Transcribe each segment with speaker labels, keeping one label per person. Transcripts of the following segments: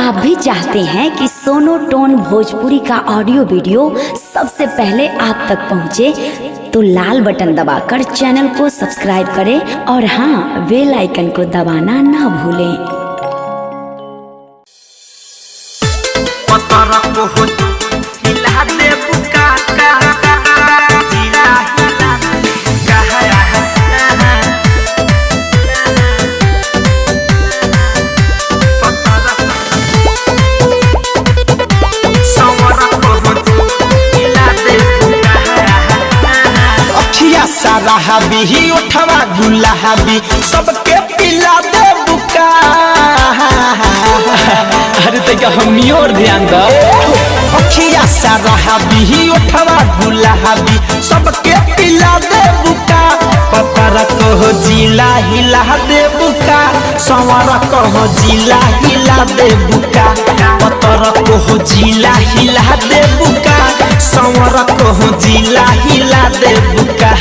Speaker 1: आप भी चाहते हैं कि सोनो टोन भोजपुरी का ऑडियो वीडियो सबसे पहले आप तक पहुंचे, तो लाल बटन दबाकर चैनल को सब्सक्राइब करें और हाँ, बेल आइकन को दबाना ना भूलें।
Speaker 2: साराबी ही उठवा गुलाबी सबके पिला दे बुका। अरे तैका हमी और ध्यान दो। अखिया साराबी ही उठवा गुलाबी सबके पिला दे बुका। पतर कहो जिला हिला दे बुका, संवर कहो जिला हिला दे बुका। पतर कहो जिला हिला दे बुका, संवर कहो जिला हिला दे बुका।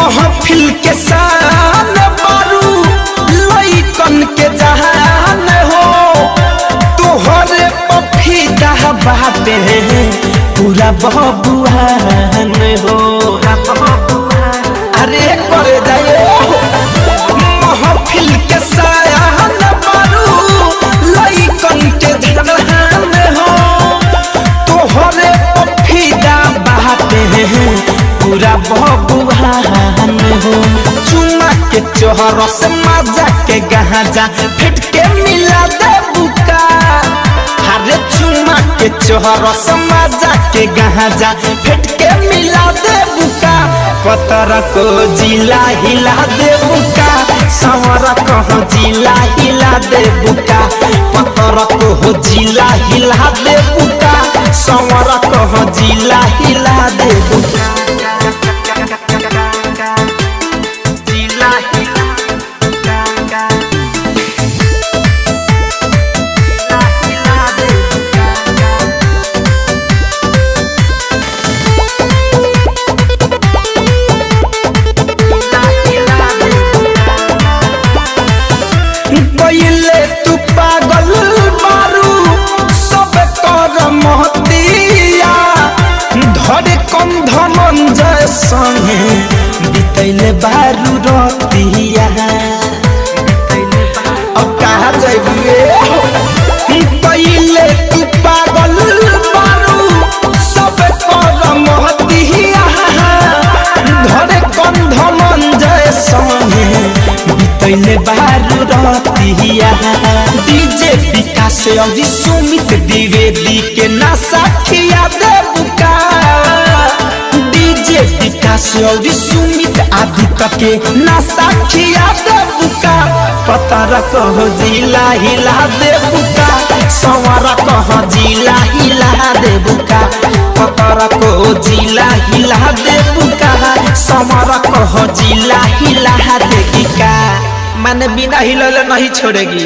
Speaker 2: महफिल के शान बारू लइकन के जहान हो, तोहरे पफीदा बाटे पूरा बबुआन हो। अरे करे जाए महफिल के शान बारू लइकन के जहान हो, तोहरे पफीदा बाटे पूरा बबुआन हो। चुमा के चोहर से मजा के गहाजा फिट के मिला दे बुका। हरे चुमा के चोहर से मजा के गहाजा फिट के मिला दे बुका। पतर को जिला हिला दे बुका, संवर को जिला हिला दे बुका। पतर को जिला हिला दे बुका, संवर को जिला हिला दे बुका। तू पागल बारू सब कर महतिया, धरे कम धनंजय संगे बितैले बारू रतिया। अब कहा जाइए पहले तू पागल बारू सब कर महतिया, धरे कम धनंजय संगे बितैले बारू रतिया। डीजे विकास और सुमित द्विवेदी के नशा खिया दे बुका। डीजे विकास और सुमित आदित्य के नशा खिया दे बुका। पतर कहो जिला हिला दे बुका, संवर कहो जिला हिला दे बुका। पतर कहो जिला हिला दे बुका, संवर कहो जिला हिला दे बुका। मैंने बिना हिलले नहीं छोड़ेगी।